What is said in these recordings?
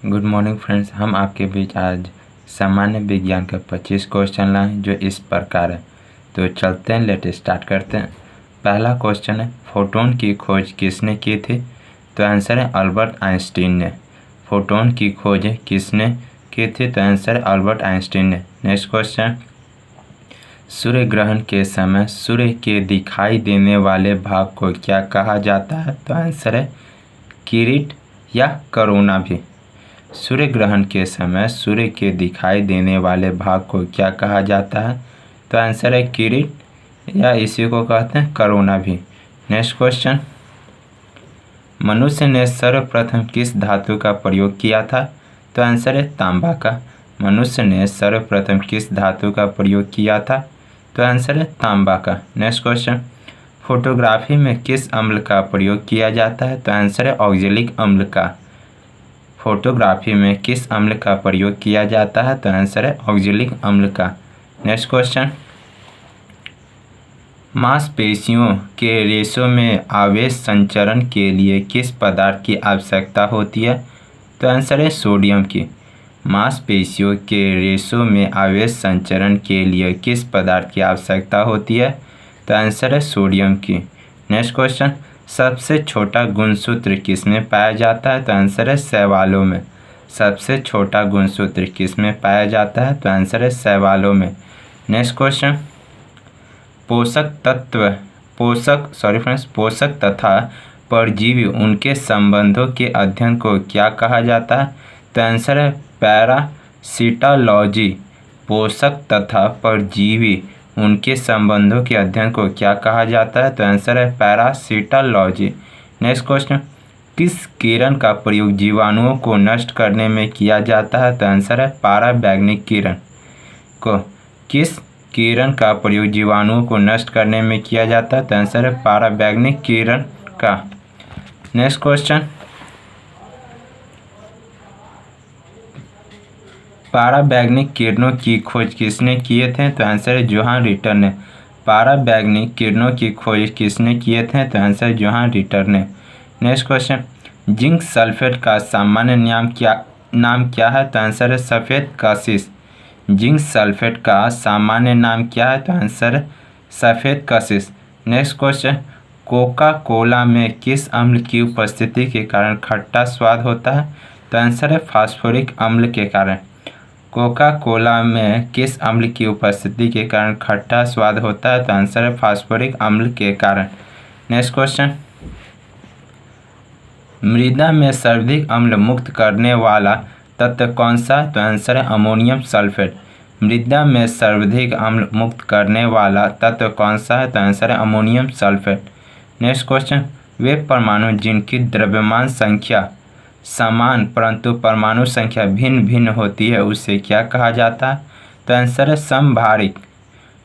Good morning friends. हम आपके बीच आज सामान्य विज्ञान का 25 क्वेश्चन लाए हैं जो इस प्रकार है। तो चलते हैं, लेट स्टार्ट करते हैं। पहला क्वेश्चन है, फोटोन की खोज किसने की थी? तो आंसर है अल्बर्ट आइंस्टीन ने। फोटोन की खोज किसने की थी? तो आंसर है अल्बर्ट आइंस्टीन ने। नेक्स्ट क्वेश्चन, सूर्य ग्रहण के समय सूर्य के दिखाई देने वाले भाग को क्या कहा जाता है? तो आंसर है किरीट या कोरोना भी। सूर्य ग्रहण के समय सूर्य के दिखाई देने वाले भाग को क्या कहा जाता है? तो आंसर है किरीट या इसी को कहते हैं कोरोना भी। नेक्स्ट क्वेश्चन, मनुष्य ने सर्वप्रथम किस धातु का प्रयोग किया था? तो आंसर है तांबा का। मनुष्य ने सर्वप्रथम किस धातु का प्रयोग किया था? तो आंसर है तांबा का। नेक्स्ट क्वेश्चन, फोटोग्राफी में किस अम्ल का प्रयोग किया जाता है? तो आंसर है ऑक्जेलिक अम्ल का। फोटोग्राफी में किस अम्ल का प्रयोग किया जाता है? तो आंसर है ऑक्जेलिक अम्ल का। नेक्स्ट क्वेश्चन, मांसपेशियों के रेशों में आवेश संचरण के लिए किस पदार्थ की आवश्यकता होती है? तो आंसर है सोडियम की। मांसपेशियों के रेशों में आवेश संचरण के लिए किस पदार्थ की आवश्यकता होती है? तो आंसर है सोडियम की। नेक्स्ट क्वेश्चन, सबसे छोटा गुणसूत्र किसमें पाया जाता है? तो आंसर है शैवालों में। सबसे छोटा गुणसूत्र किसमें पाया जाता है? तो आंसर है शैवालों में। नेक्स्ट क्वेश्चन, पोषक तथा परजीवी उनके संबंधों के अध्ययन को क्या कहा जाता है? तो आंसर है पैरासिटोलॉजी। पोषक तथा परजीवी उनके संबंधों के अध्ययन को क्या कहा जाता है? तो आंसर है पैरासिटोलॉजी। नेक्स्ट क्वेश्चन, किस किरण का प्रयोग जीवाणुओं को नष्ट करने में किया जाता है? तो आंसर है पराबैंगनी किरण को। किस किरण का प्रयोग जीवाणुओं को नष्ट करने में किया जाता है? तो आंसर है पराबैंगनी किरण का। नेक्स्ट क्वेश्चन, पराबैंगनी किरणों की खोज किसने किए थे? तो आंसर है जोहान रिटर ने। पराबैंगनी किरणों की खोज किसने किए थे? तो आंसर जोहान रिटर ने। नेक्स्ट क्वेश्चन, जिंक सल्फेट का सामान्य नाम क्या है? तो आंसर है सफ़ेद कशिश। जिंक सल्फेट का सामान्य नाम क्या है? तो आंसर है सफ़ेद कशिश। नेक्स्ट क्वेश्चन, कोका कोला में किस अम्ल की उपस्थिति के कारण खट्टा स्वाद होता है? तो आंसर है फास्फोरिक अम्ल के कारण। कोका कोला में किस अम्ल की उपस्थिति के कारण खट्टा स्वाद होता है? तो आंसर है फास्फोरिक अम्ल के कारण। नेक्स्ट क्वेश्चन, मृदा में सर्वाधिक अम्ल मुक्त करने वाला तत्व कौन सा है? तो आंसर है अमोनियम सल्फेट। मृदा में सर्वाधिक अम्ल मुक्त करने वाला तत्व कौन सा है? तो आंसर है अमोनियम सल्फेट। नेक्स्ट क्वेश्चन, वे परमाणु जिनकी द्रव्यमान संख्या समान परंतु परमाणु संख्या भिन्न भिन्न होती है उसे क्या कहा जाता है? तो आंसर है समभारिक।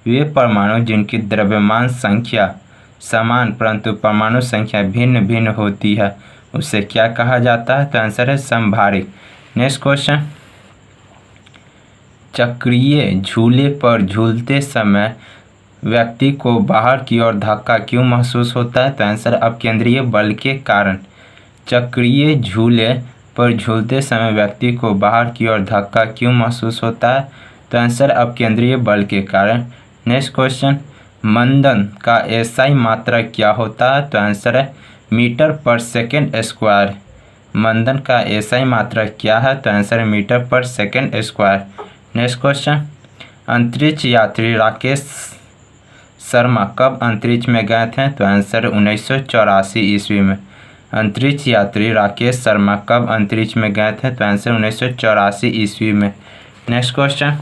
वे परमाणु जिनकी द्रव्यमान संख्या समान परंतु परमाणु संख्या भिन्न भिन्न होती है उसे क्या कहा जाता है? तो आंसर है समभारिक। नेक्स्ट क्वेश्चन, चक्रीय झूले पर झूलते समय व्यक्ति को बाहर की ओर धक्का क्यों महसूस होता है? तो आंसर अपकेंद्रीय बल के कारण। चक्रीय झूले पर झूलते समय व्यक्ति को बाहर की ओर धक्का क्यों महसूस होता है? तो आंसर अपकेंद्रीय बल के कारण। नेक्स्ट क्वेश्चन, मंदन का एसआई मात्रक क्या होता है? तो आंसर है मीटर पर सेकेंड स्क्वायर। मंदन का एसआई मात्रक क्या है? तो आंसर है मीटर पर सेकेंड स्क्वायर। नेक्स्ट क्वेश्चन, अंतरिक्ष यात्री राकेश शर्मा कब अंतरिक्ष में गए थे? तो आंसर 1984 ईस्वी में। अंतरिक्ष यात्री राकेश शर्मा कब अंतरिक्ष में गए थे? तो आंसर 1984 ईस्वी में। नेक्स्ट क्वेश्चन,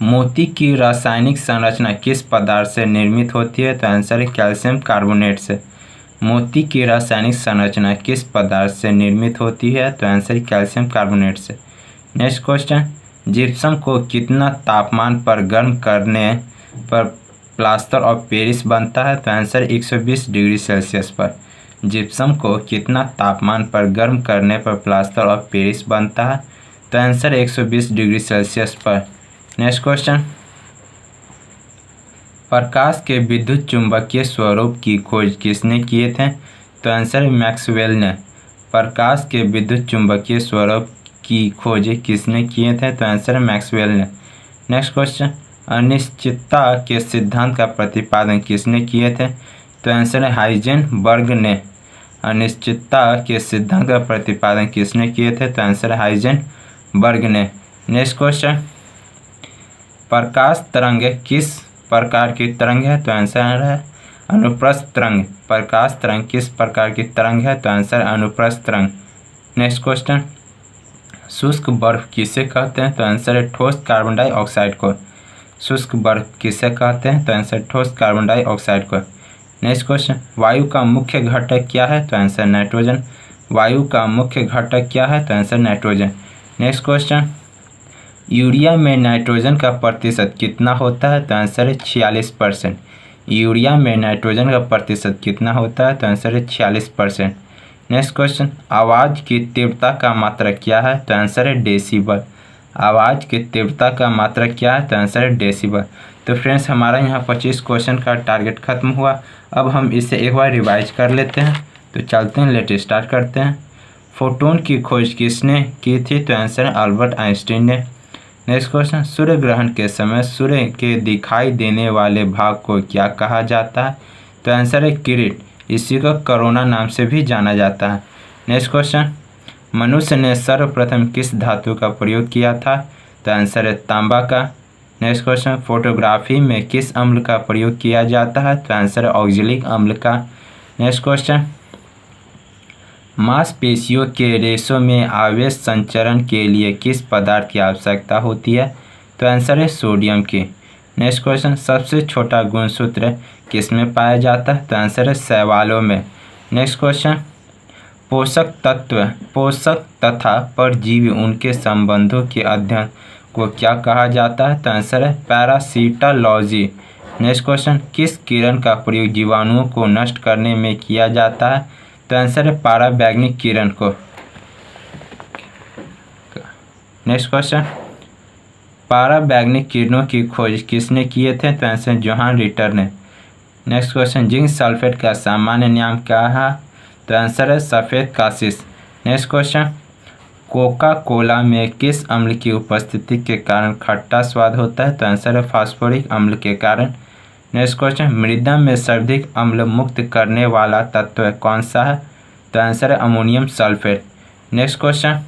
मोती की रासायनिक संरचना किस पदार्थ से निर्मित होती है? तो आंसर है कैल्शियम कार्बोनेट से। मोती की रासायनिक संरचना किस पदार्थ से निर्मित होती है? तो आंसर कैल्शियम कार्बोनेट से। नेक्स्ट क्वेश्चन, जिप्सम को कितना तापमान पर गर्म करने पर प्लास्टर ऑफ पेरिस बनता है? तो आंसर 120 डिग्री सेल्सियस पर। जिप्सम को कितना तापमान पर गर्म करने पर प्लास्टर ऑफ पेरिस बनता है? तो आंसर 120 डिग्री सेल्सियस पर। नेक्स्ट क्वेश्चन, प्रकाश के विद्युत चुंबकीय स्वरूप की खोज किसने किए थे? तो आंसर है मैक्सवेल ने। प्रकाश के विद्युत चुंबकीय स्वरूप की खोज किसने किए थे? तो आंसर है मैक्सवेल ने। नेक्स्ट क्वेश्चन, अनिश्चितता के सिद्धांत का प्रतिपादन किसने किए थे? तो आंसर है हाइजेनबर्ग ने। अनिश्चितता के सिद्धांत का प्रतिपादन किसने किए थे? तो आंसर है हाइजेनबर्ग ने। नेक्स्ट क्वेश्चन, प्रकाश तरंग किस प्रकार की तरंग है? तो आंसर है अनुप्रस्थ तरंग। प्रकाश तरंग किस प्रकार की तरंग है? तो आंसर अनुप्रस्थ तरंग। नेक्स्ट क्वेश्चन, शुष्क बर्फ किसे कहते हैं? तो आंसर है ठोस कार्बन डाइऑक्साइड को। शुष्क बर्फ किसे कहते हैं? तो आंसर ठोस कार्बन डाइऑक्साइड को। नेक्स्ट क्वेश्चन, वायु का मुख्य घटक क्या है? तो आंसर नाइट्रोजन। वायु का मुख्य घटक क्या है? तो answer nitrogen. Next question, urea में नाइट्रोजन का प्रतिशत कितना होता है? तो आंसर है 46%। यूरिया में नाइट्रोजन का प्रतिशत कितना होता है? तो आंसर है 46%। नेक्स्ट क्वेश्चन, आवाज़ की तीव्रता का मात्रक क्या है? तो आंसर है डेसिबल। आवाज़ की तीव्रता का मात्रक क्या है? तो आंसर है डेसिबल। तो फ्रेंड्स, हमारा यहाँ 25 क्वेश्चन का टारगेट खत्म हुआ। अब हम इसे एक बार रिवाइज कर लेते हैं। तो चलते हैं, लेट स्टार्ट करते हैं। फोटोन की खोज किसने की थी? तो आंसर है अल्बर्ट आइंस्टीन ने। नेक्स्ट क्वेश्चन, सूर्य ग्रहण के समय सूर्य के दिखाई देने वाले भाग को क्या कहा जाता है? तो आंसर है किरीट। इसी को कोरोना नाम से भी जाना जाता है। नेक्स्ट क्वेश्चन, मनुष्य ने सर्वप्रथम किस धातु का प्रयोग किया था? तो आंसर है तांबा का। नेक्स्ट क्वेश्चन, फोटोग्राफी में किस अम्ल का प्रयोग किया जाता है? तो आंसर है ऑक्जेलिक अम्ल का। नेक्स्ट क्वेश्चन, मांसपेशियों के रेशों में आवेश संचरण के लिए किस पदार्थ की आवश्यकता होती है? तो आंसर है सोडियम की। नेक्स्ट क्वेश्चन, सबसे छोटा गुणसूत्र किस में पाया जाता है? तो आंसर है शैवालों में। नेक्स्ट क्वेश्चन, पोषक तथा परजीवी उनके संबंधों के अध्ययन को क्या कहा जाता है? तो आंसर है पैरासिटोलॉजी। नेक्स्ट क्वेश्चन, किस किरण का प्रयोग जीवाणुओं को नष्ट करने में किया जाता है? तो आंसर है पराबैंगनी किरण को। नेक्स्ट क्वेश्चन, पराबैंगनी किरणों की खोज किसने किए थे? तो आंसर जोहान रिटर ने। नेक्स्ट क्वेश्चन, जिंक सल्फेट का सामान्य नाम क्या है? तो आंसर है सफ़ेद Kashish. Next question, Coca Cola में किस अम्ल की उपस्थिति के कारण खट्टा स्वाद होता है? तो आंसर है फास्फोरिक अम्ल के कारण। नेक्स्ट क्वेश्चन, मृदा में सर्वाधिक अम्ल मुक्त करने वाला तत्व कौन सा है? तो आंसर है अमोनियम सल्फेट। नेक्स्ट क्वेश्चन,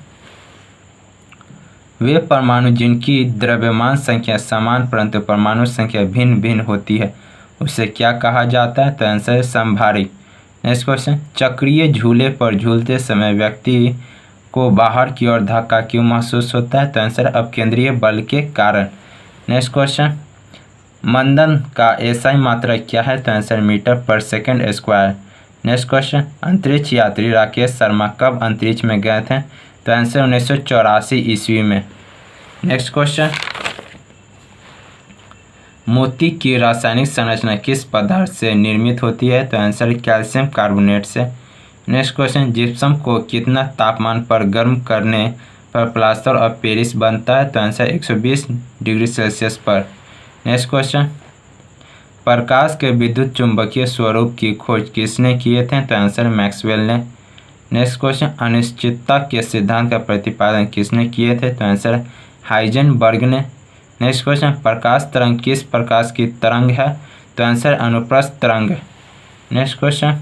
वे परमाणु जिनकी द्रव्यमान संख्या समान परंतु परमाणु संख्या भिन्न भिन्न होती है उसे क्या कहा जाता है? तो आंसर है समभारिक। नेक्स्ट क्वेश्चन, चक्रीय झूले पर झूलते समय व्यक्ति को बाहर की ओर धक्का क्यों महसूस होता है? तो आंसर अपकेंद्रीय बल के कारण। नेक्स्ट क्वेश्चन, मंदन का एसआई मात्रक क्या है? तो आंसर मीटर पर सेकंड स्क्वायर। नेक्स्ट क्वेश्चन, अंतरिक्ष यात्री राकेश शर्मा कब अंतरिक्ष में गए थे? तो आंसर 1984 ईस्वी में। नेक्स्ट क्वेश्चन, मोती की रासायनिक संरचना किस पदार्थ से निर्मित होती है? तो आंसर कैल्शियम कार्बोनेट से। नेक्स्ट क्वेश्चन, जिप्सम को कितना तापमान पर गर्म करने पर प्लास्टर ऑफ पेरिस बनता है? तो आंसर 120 डिग्री सेल्सियस पर। नेक्स्ट क्वेश्चन, प्रकाश के विद्युत चुंबकीय स्वरूप की खोज किसने किए थे? तो आंसर मैक्सवेल ने। नेक्स्ट क्वेश्चन, अनिश्चितता के सिद्धांत का प्रतिपादन किसने किए थे? तो आंसर हाइजेनबर्ग ने। नेक्स्ट क्वेश्चन, प्रकाश तरंग किस प्रकार की तरंग है? तो आंसर अनुप्रस्थ तरंग। नेक्स्ट क्वेश्चन,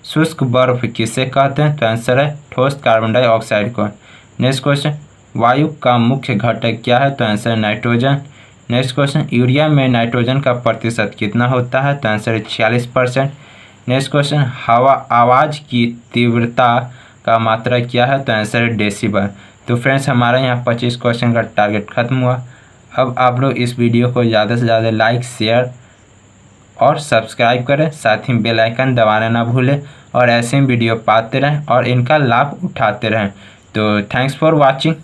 शुष्क बर्फ किसे कहते हैं? तो आंसर है ठोस कार्बन डाइऑक्साइड को। नेक्स्ट क्वेश्चन, वायु का मुख्य घटक क्या है? तो answer nitrogen. Next question, urea में नाइट्रोजन का प्रतिशत कितना होता है? तो आंसर 46%। नेक्स्ट क्वेश्चन, आवाज़ की तीव्रता का मात्रा क्या है? तो आंसर डेसिबल। तो फ्रेंड्स, हमारा यहाँ 25 क्वेश्चन का टारगेट खत्म हुआ। अब आप लोग इस वीडियो को ज़्यादा से ज़्यादा लाइक, शेयर और सब्सक्राइब करें, साथ ही बेल आइकन दबाना ना भूलें और ऐसे ही वीडियो पाते रहें और इनका लाभ उठाते रहें। तो थैंक्स फॉर वॉचिंग।